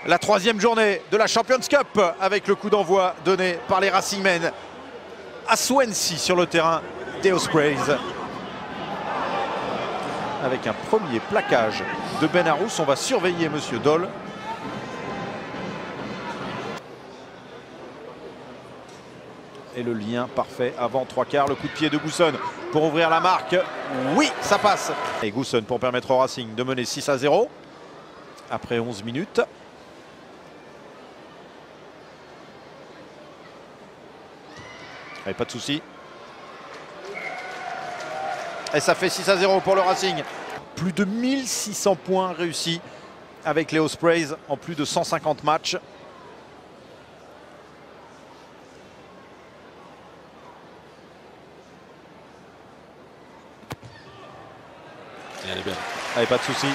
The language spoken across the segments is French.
la troisième journée de la Champions Cup avec le coup d'envoi donné par les Racingmen à Swansea sur le terrain des Ospreys. Avec un premier plaquage de Ben Arous, on va surveiller Monsieur Doll. Et le lien parfait avant 3/4, le coup de pied de Gousson pour ouvrir la marque. Oui, ça passe. Et Gousson pour permettre au Racing de mener 6-0 après 11 minutes. Allez, pas de souci. Et ça fait 6-0 pour le Racing. Plus de 1600 points réussis avec les Ospreys en plus de 150 matchs. Elle est bien. Allez, pas de souci.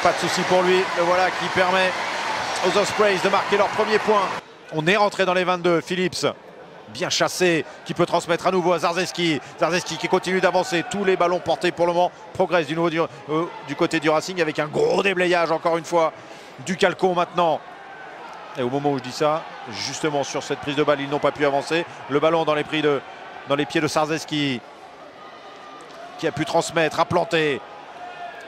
Pas de souci pour lui. Le voilà qui permet aux Ospreys de marquer leur premier point. On est rentré dans les 22. Phillips, bien chassé, qui peut transmettre à nouveau à Zarzeski. Zarzeski qui continue d'avancer. Tous les ballons portés pour le moment progressent du nouveau du côté du Racing avec un gros déblayage encore une fois du Calcon maintenant. Et au moment où je dis ça, justement sur cette prise de balle, ils n'ont pas pu avancer. Le ballon dans les pieds de Zarzeski qui a pu transmettre, a planté.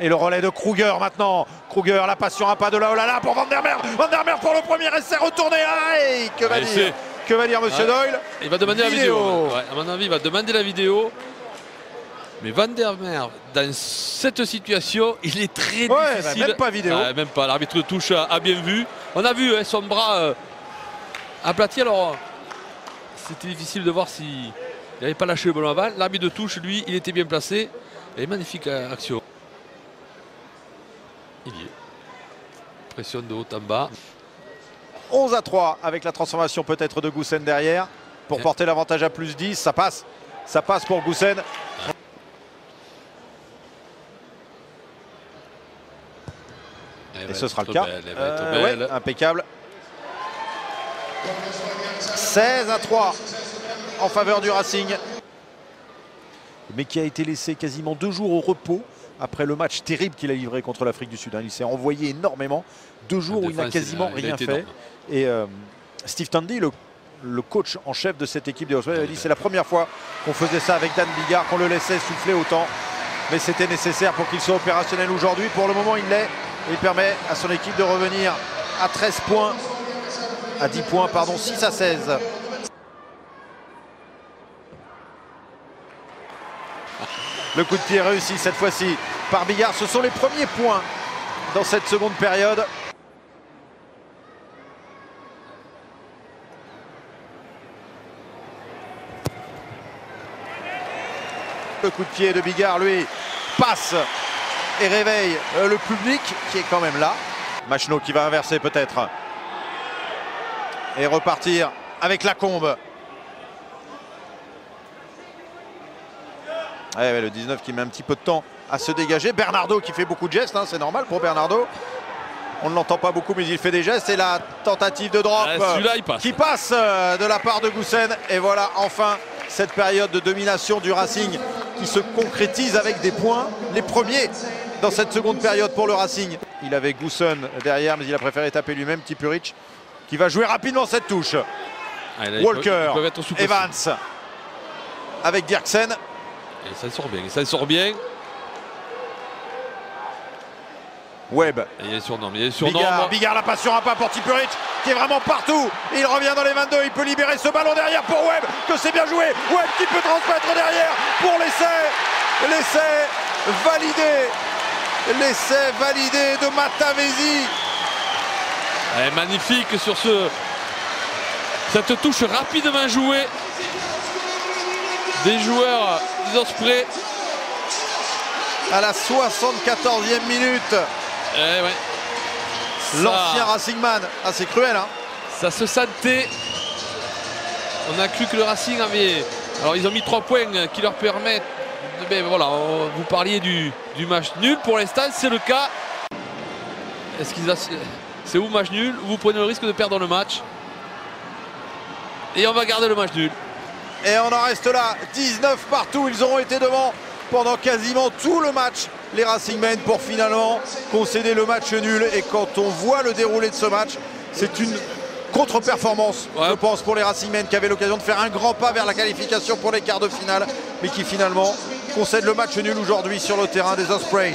Et le relais de Kruger maintenant. Kruger, la passion à pas de là, oh là là, pour Van der Merwe. Van der Merwe pour le premier essai retourné. Aïe, que va dire Monsieur Doyle? Il va demander la vidéo. Ouais, à mon avis, il va demander la vidéo. Mais Van der Merwe, dans cette situation, il est très difficile. Même pas vidéo. Même pas. L'arbitre de touche a bien vu. On a vu son bras aplati. Alors, c'était difficile de voir s'il n'avait pas lâché le ballon avant. L'arbitre de touche, lui, il était bien placé. Et magnifique action. Il y est. Pression de haut en bas. 11-3 avec la transformation peut-être de Gousson derrière pour porter l'avantage à plus 10. Ça passe. Ça passe pour Gousson. Et ce sera le cas. Ouais, impeccable. 16-3 en faveur du Racing. Mais qui a été laissé quasiment 2 jours au repos après le match terrible qu'il a livré contre l'Afrique du Sud. Il s'est envoyé énormément. 2 jours où il n'a quasiment rien fait. Et Steve Tandy, le coach en chef de cette équipe des Ospreys, a dit c'est la première fois qu'on faisait ça avec Dan Bigard, qu'on le laissait souffler autant. Mais c'était nécessaire pour qu'il soit opérationnel aujourd'hui. Pour le moment, il l'est. Il permet à son équipe de revenir à 13 points. À 10 points, pardon, 6-16. Le coup de pied réussi cette fois-ci par Bigard. Ce sont les premiers points dans cette seconde période. Le coup de pied de Bigard, lui, passe et réveille le public qui est quand même là. Machenaud qui va inverser peut-être. Et repartir avec Lacombe. Ouais, le 19 qui met un petit peu de temps à se dégager. Bernardo qui fait beaucoup de gestes, hein, c'est normal pour Bernardo. On ne l'entend pas beaucoup mais il fait des gestes. Et la tentative de drop qui passe de la part de Gousson. Et voilà enfin cette période de domination du Racing qui se concrétise avec des points. Les premiers dans cette seconde période pour le Racing. Il avait Gousson derrière mais il a préféré taper lui-même. Tipuric qui va jouer rapidement cette touche. Walker, Evans avec Dirksen. Et ça sort bien, ça sort bien. Webb. Il est surnom, il est surnom. Bigard, la passion à pas pour Tipuric qui est vraiment partout. Il revient dans les 22, il peut libérer ce ballon derrière pour Webb, que c'est bien joué. Webb qui peut transmettre derrière pour l'essai. L'essai validé. L'essai validé de Matavesi. Magnifique sur cette touche rapidement jouée des joueurs des Ospreys. À la 74e minute. L'ancien Racingman. Ah, c'est cruel, hein. Ça se sentait. On a cru que le Racing avait... Alors ils ont mis 3 points qui leur permettent... Ben voilà, vous parliez du match nul. Pour l'instant, c'est le cas. Est-ce qu'ils c'est où match nul? Vous prenez le risque de perdre le match. Et on va garder le match nul. Et on en reste là, 19 partout, ils auront été devant pendant quasiment tout le match, les Racingmen, pour finalement concéder le match nul. Et quand on voit le déroulé de ce match, c'est une contre-performance, je pense, pour les Racingmen qui avaient l'occasion de faire un grand pas vers la qualification pour les quarts de finale, mais qui finalement concèdent le match nul aujourd'hui sur le terrain des Ospreys.